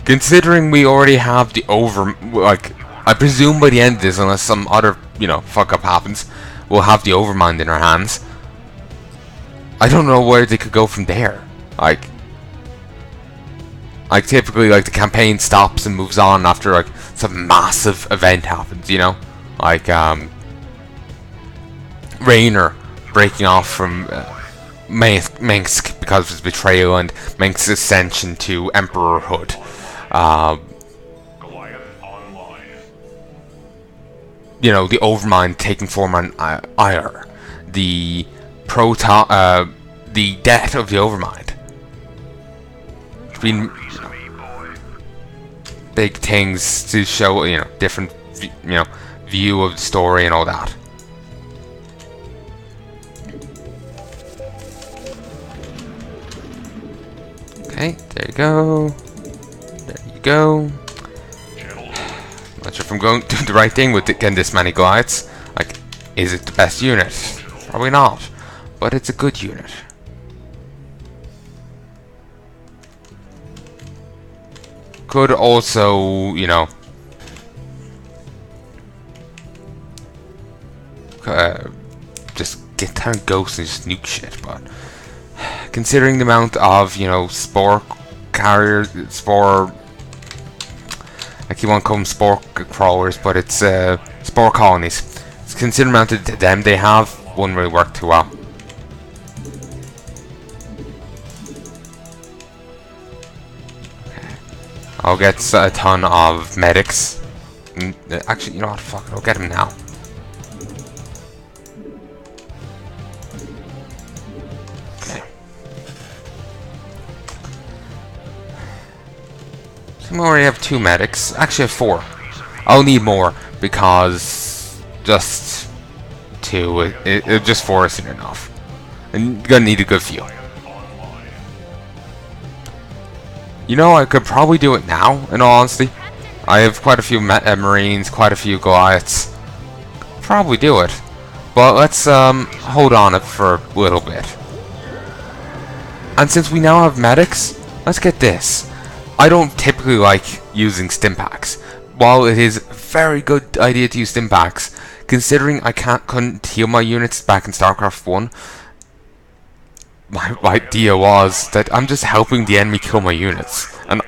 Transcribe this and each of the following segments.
Considering we already have the like, I presume by the end of this, unless some other, fuck up happens, we'll have the Overmind in our hands. I don't know where they could go from there. Like typically, like, the campaign stops and moves on after, like, some massive event happens, Like, Raynor breaking off from Mengsk because of his betrayal and Mengsk's ascension to emperorhood. The Overmind taking form on Ire. The death of the Overmind. It's been big things to show, different, view of the story and all that. Okay, there you go. There you go. Not sure if I'm going to do the right thing with getting this many glides. Like, is it the best unit? Probably not. But it's a good unit. Could also, just get down ghosts and just nuke shit, but considering the amount of, spore carriers, I keep on calling them spore crawlers, but it's spore colonies. Considering the amount of them they have, wouldn't really work too well. I'll get a ton of medics. Actually, you know what? Fuck it, I'll get him now. Okay. So I already have 2 medics. Actually, I have 4. I'll need more because just 2. Just 4 isn't enough. And you're gonna need a good few. I could probably do it now, in all honesty. I have quite a few Marines, quite a few Goliaths. Probably do it. But let's hold on it for a little bit. And since we now have medics, let's get this. I don't typically like using stimpaks. While it is a very good idea to use stimpaks, considering I couldn't heal my units back in StarCraft 1, my idea was that I'm just helping the enemy kill my units, and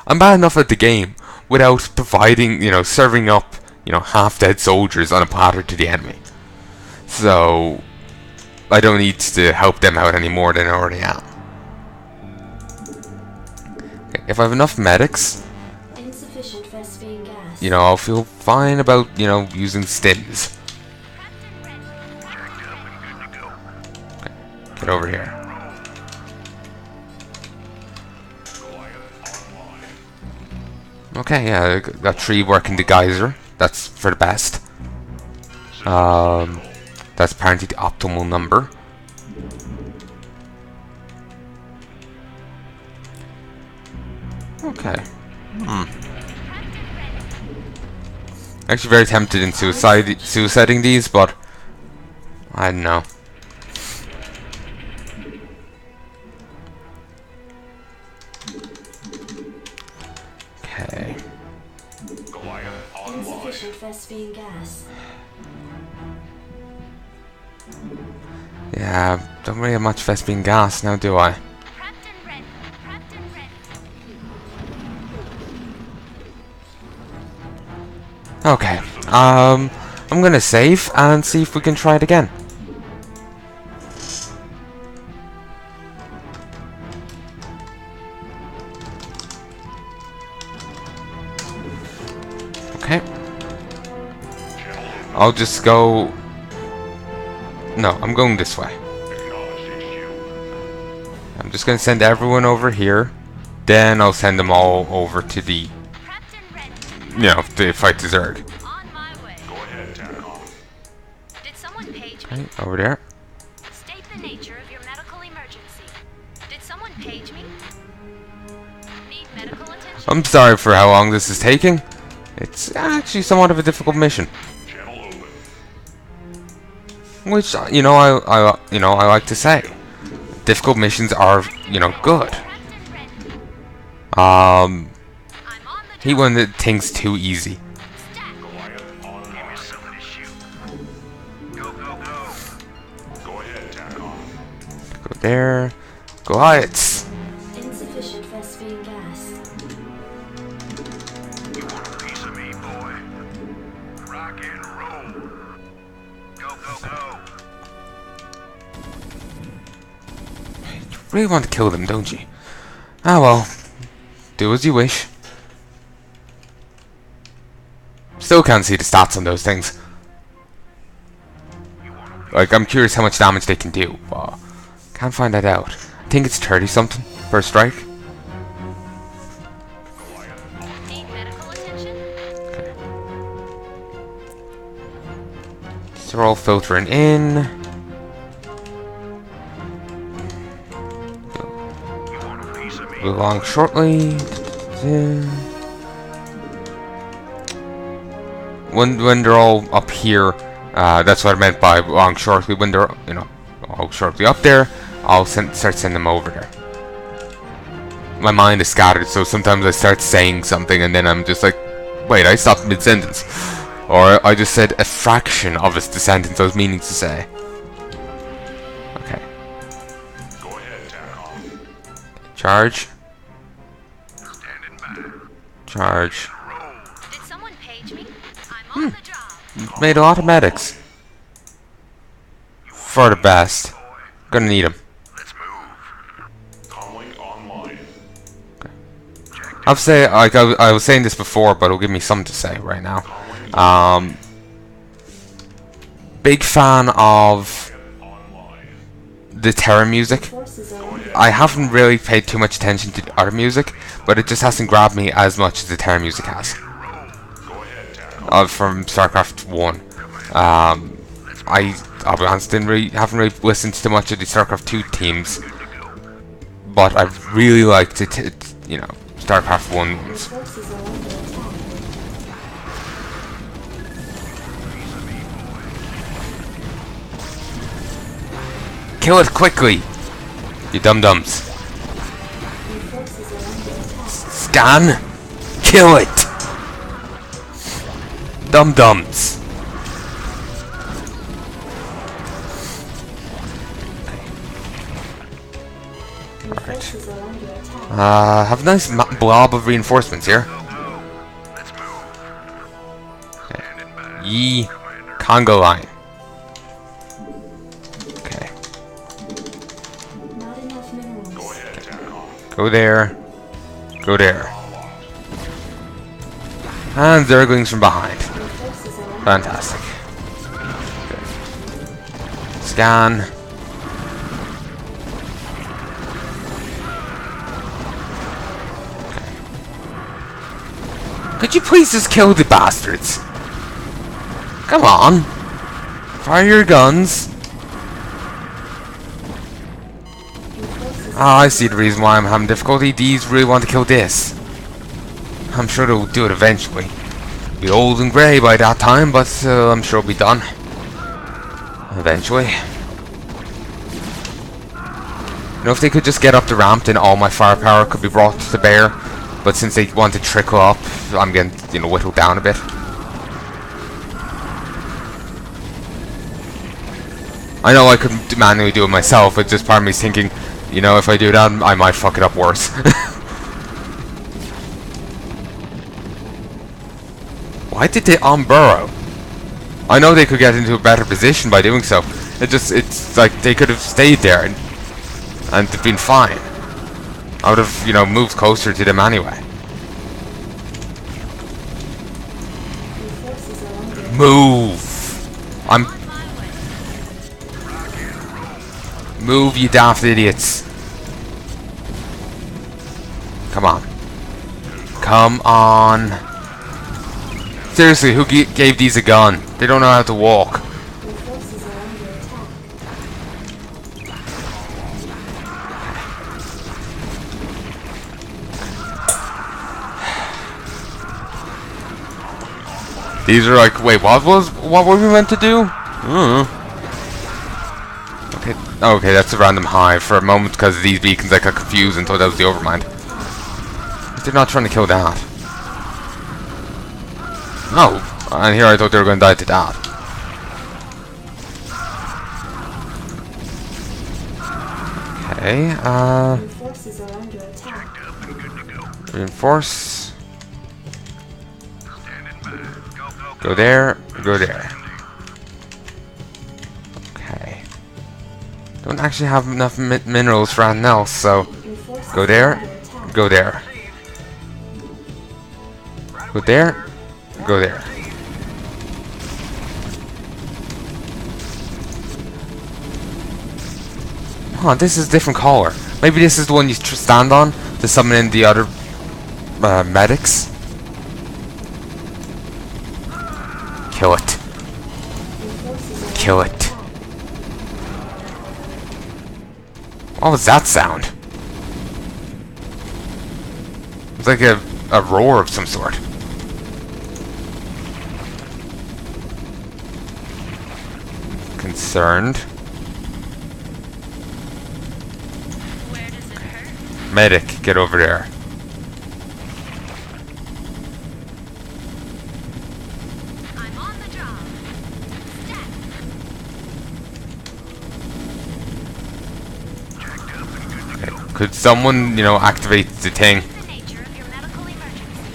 I'm bad enough at the game without providing, serving up, half-dead soldiers on a platter to the enemy. So I don't need to help them out any more than I already am. Okay, if I have enough medics, I'll feel fine about, using stims. Get over here. Okay, yeah, got 3 working the geyser. That's for the best. That's apparently the optimal number. Okay. Actually very tempted in suiciding these, but I don't know. Okay. Insufficient Vespene gas. Yeah, don't really have much Vespene gas now, do I? Okay. I'm gonna save and see if we can try it again. Okay. I'll just go... No, I'm going this way. I'm just gonna send everyone over here. Then I'll send them all over to the... to fight the Zerg. Okay, over there. State the nature of your medical emergency. Did someone page me? Need medical attention? I'm sorry for how long this is taking. It's actually somewhat of a difficult mission. Which, I like to say. Difficult missions are, good. Um, I'm on the he job. wanted things too easy. Stat. Go there. Goliaths. Insufficient phosphine gas. You want a piece of me, boy? Rock and roll. Go, go, go. You really want to kill them, don't you? Ah well. Do as you wish. Still can't see the stats on those things. Like, I'm curious how much damage they can do, but can't find that out. I think it's 30 something per strike. Need medical attention? Okay. So they're all filtering in. You want a piece of me? Move along shortly. When they're all up here, that's what I meant by along shortly. When they're, you know, all shortly up there, I'll start sending them over there. My mind is scattered, so sometimes I start saying something and then I'm just like, wait, I stopped mid-sentence. Or I just said a fraction of the sentence I was meaning to say. Okay. Go ahead, Tackle. Charge. Standing by. Charge. Roll. Did someone page me? I'm on the job. Made a lot of medics. For the best. Gonna need them. Let's move. Calling online. I'll say, like I was saying this before, but it'll give me something to say right now. Big fan of the Terra music. Forces are I haven't really paid too much attention to the other music, but it just hasn't grabbed me as much as the Terra music has. From StarCraft 1. I'll be honest, haven't really listened to much of the StarCraft 2 teams, but I really liked it, you know, StarCraft 1 ones. forces are under attack. Kill it quickly, you dum-dums. Your forces are under attack. Scan, kill it, dum-dums. Your forces are under attack. Have a nice blob of reinforcements here. Let's move. Standing by. Ye Congo line. Okay, Not enough minerals. Go ahead, Tackle. go there. Go there. And Zerglings from behind. Your forces are under Fantastic. Good. Scan. Could you please just kill the bastards? Come on. Fire your guns. Your forces Ah, I see the reason why I'm having difficulty. These really want to kill this. I'm sure they'll do it eventually. Be old and grey by that time, but I'm sure it'll be done. Eventually. You know, if they could just get up the ramp, then all my firepower could be brought to bear. But since they want to trickle up, I'm getting, you know, whittled down a bit. I know I could manually do it myself, but just part of me's thinking, you know, if I do that, I might fuck it up worse. Why did they unburrow? I know they could get into a better position by doing so. It's like they could have stayed there and they've been fine. I would have, you know, moved closer to them anyway. Your forces are under attack. Move! I'm... Move, you daft idiots. Come on. Come on. Seriously, who gave these a gun? They don't know how to walk. Your forces are under attack. These are like, wait, what were we meant to do? Okay, that's a random hive for a moment because of these beacons I got confused and thought that was the Overmind. They're not trying to kill that. Oh, and here I thought they were going to die to that. Okay, Your forces are under attack. reinforce. Go there, go there. Okay. Don't actually have enough minerals for anything else, so Your forces go are there, under attack. go there. Go there, go there. Huh, this is a different color. Maybe this is the one you stand on to summon in the other medics. Kill it. Your forces are Kill under it. attack. What was that sound? It's like a roar of some sort. Concerned. Where does it hurt? Medic, get over there. I'm on the job. Stat. Okay. Could someone, activate the thing? The nature of your medical emergency.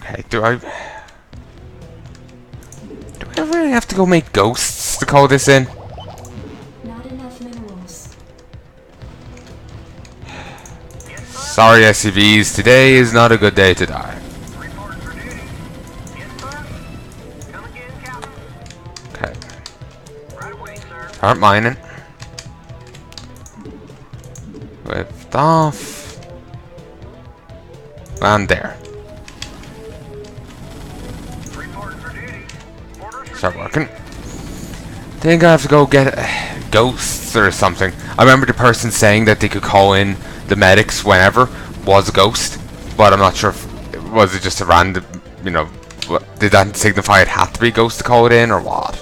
Okay, do I really have to go make ghosts to call this in? Not enough minerals. Sorry, SCVs, today is not a good day to die. Report for duty. Yes, sir. Come again, Captain. Okay, Right away, sir. start mining. Lift off. And there. Report for duty. Orders for Start working. Think I have to go get ghosts or something. I remember the person saying that they could call in the medics whenever was a ghost, but I'm not sure if was it just a random, did that signify it had to be a ghost to call it in or what?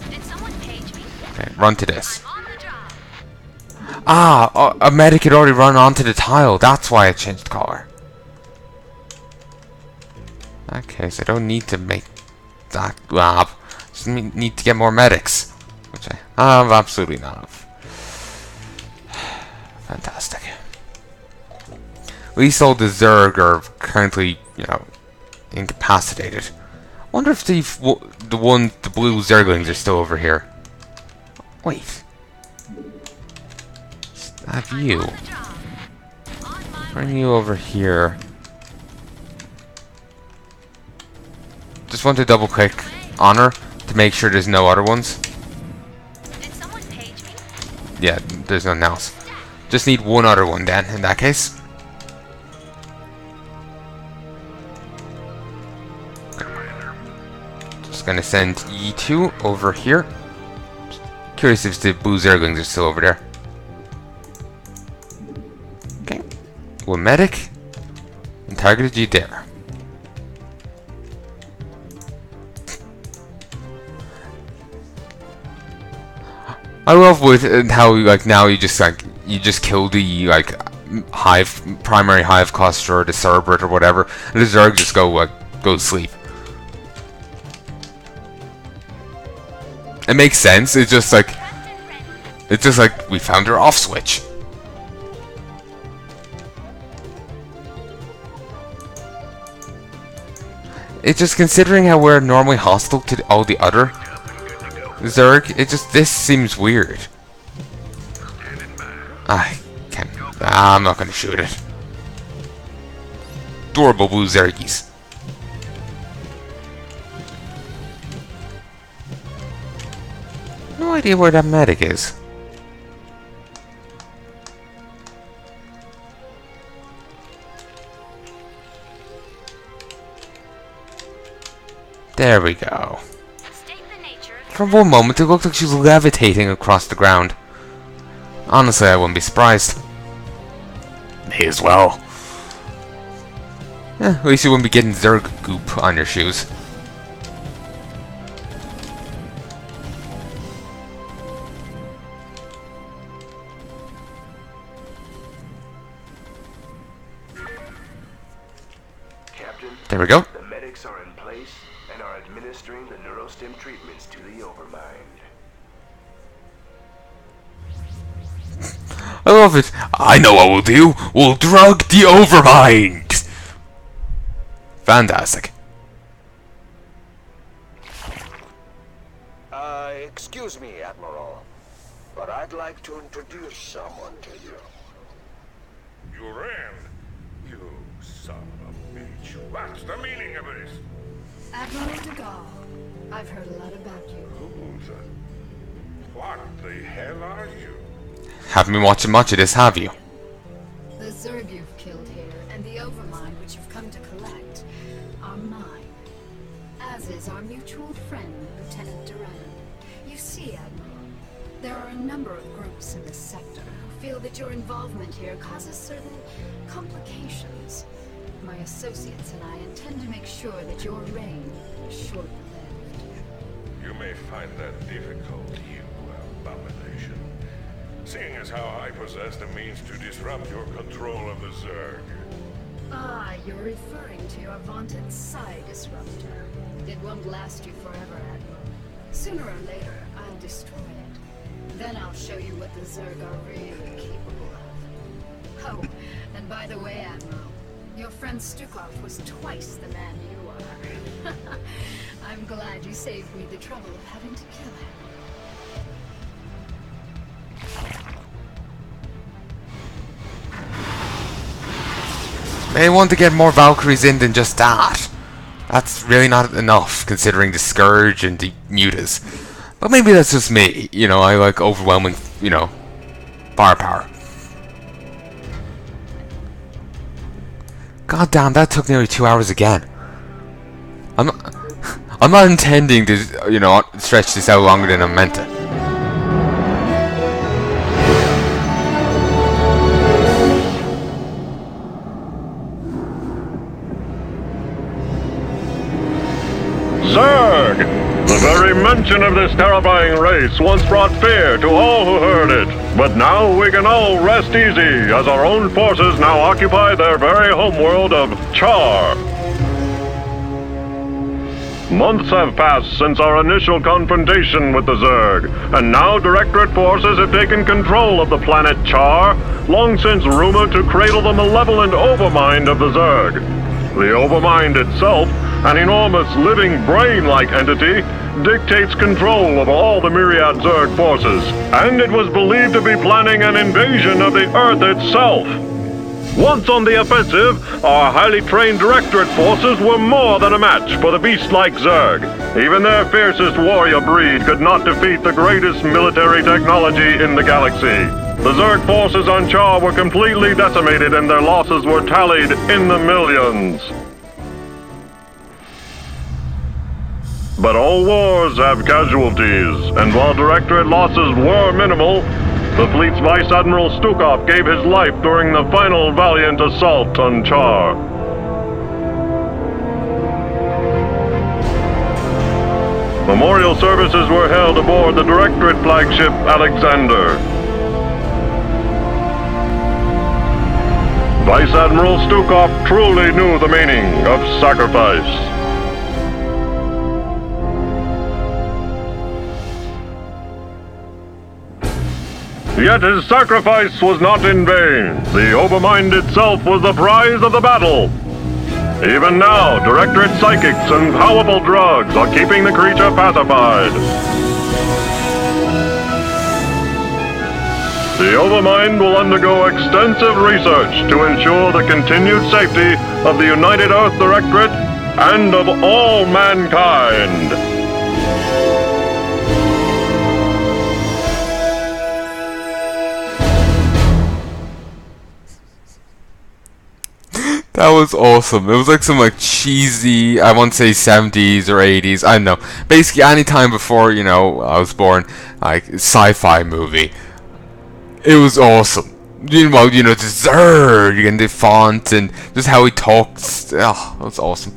Did someone page me? Okay, run to this. I'm on the job. Ah, a medic had already run onto the tile. That's why it changed color. In that case, I don't need to make that lab. Just need to get more medics, which I have absolutely none of. Fantastic. At least all the Zerg are currently, incapacitated. Wonder if the blue Zerglings are still over here. Wait. Have you? On the job. On my Bring you over here. Just want to double click honor to make sure there's no other ones. Did someone page me? Yeah, there's nothing else. Just need one other one then, in that case. Just gonna send E2 over here. Curious if the blue Zerglings are still over there. Okay. One medic. And targeted you there. I love with how now you just kill the primary hive cluster or the Cerberate or whatever, and the Zerg just go to sleep. It makes sense. It's just like we found our off switch. It's just considering how we're normally hostile to all the other Zerg, this seems weird. I can't. I'm not gonna shoot it. Adorable blue Zergies. No idea where that medic is. There we go. State the nature of For one moment, it looked like she was levitating across the ground. Honestly, I wouldn't be surprised. Me as well. At least you wouldn't be getting Zerg goop on your shoes. There we go. The medics are in place and are administering the neurostim treatments to the Overmind. I love it. I know what we'll do. We'll drug the Overmind. Fantastic. Excuse me, Admiral, but I'd like to introduce someone to you. You ran? You son of a bitch. What's the meaning of this? Admiral de Gaulle, I've heard a lot about you. What the hell are you? Haven't been watching much of this, have you? The Zerg you've killed here, and the Overmind which you've come to collect, are mine. As is our mutual friend, Lieutenant Duran. You see, Admiral, there are a number of groups in this sector who feel that your involvement here causes certain complications. My associates and I intend to make sure that your reign is short-lived. You may find that difficult, you abomination. Seeing as how I possess the means to disrupt your control of the Zerg. Ah, you're referring to your vaunted Psi disruptor. It won't last you forever, Admiral. Sooner or later, I'll destroy it. Then I'll show you what the Zerg are really capable of. Oh, and by the way, Admiral, your friend Stukov was twice the man you are. I'm glad you saved me the trouble of having to kill him. May want to get more Valkyries in than just that. That's really not enough, considering the Scourge and the Mutas. But maybe that's just me. You know, I like overwhelming, you know, firepower. God damn, that took nearly 2 hours again. I'm not intending to, you know, stretch this out longer than I meant to. Zerg! The very mention of this terrifying race once brought fear to all who heard it. But now we can all rest easy, as our own forces now occupy their very homeworld of Char. Months have passed since our initial confrontation with the Zerg, and now Directorate forces have taken control of the planet Char, long since rumored to cradle the malevolent Overmind of the Zerg. The Overmind itself, an enormous living brain-like entity, dictates control of all the myriad Zerg forces, and it was believed to be planning an invasion of the Earth itself. Once on the offensive, our highly trained Directorate forces were more than a match for the beast-like Zerg. Even their fiercest warrior breed could not defeat the greatest military technology in the galaxy. The Zerg forces on Char were completely decimated and their losses were tallied in the millions. But all wars have casualties, and while Directorate losses were minimal, the fleet's Vice Admiral Stukov gave his life during the final valiant assault on Char. Memorial services were held aboard the Directorate flagship Alexander. Vice Admiral Stukov truly knew the meaning of sacrifice. Yet his sacrifice was not in vain. The Overmind itself was the prize of the battle. Even now, Directorate psychics and powerful drugs are keeping the creature pacified. The Overmind will undergo extensive research to ensure the continued safety of the United Earth Directorate and of all mankind. That was awesome. It was like some like cheesy, I won't say 70s or 80s, I don't know. Basically any time before, you know, I was born, like sci-fi movie. It was awesome. You know, the Zerg and the font and just how he talks. Oh, it was awesome.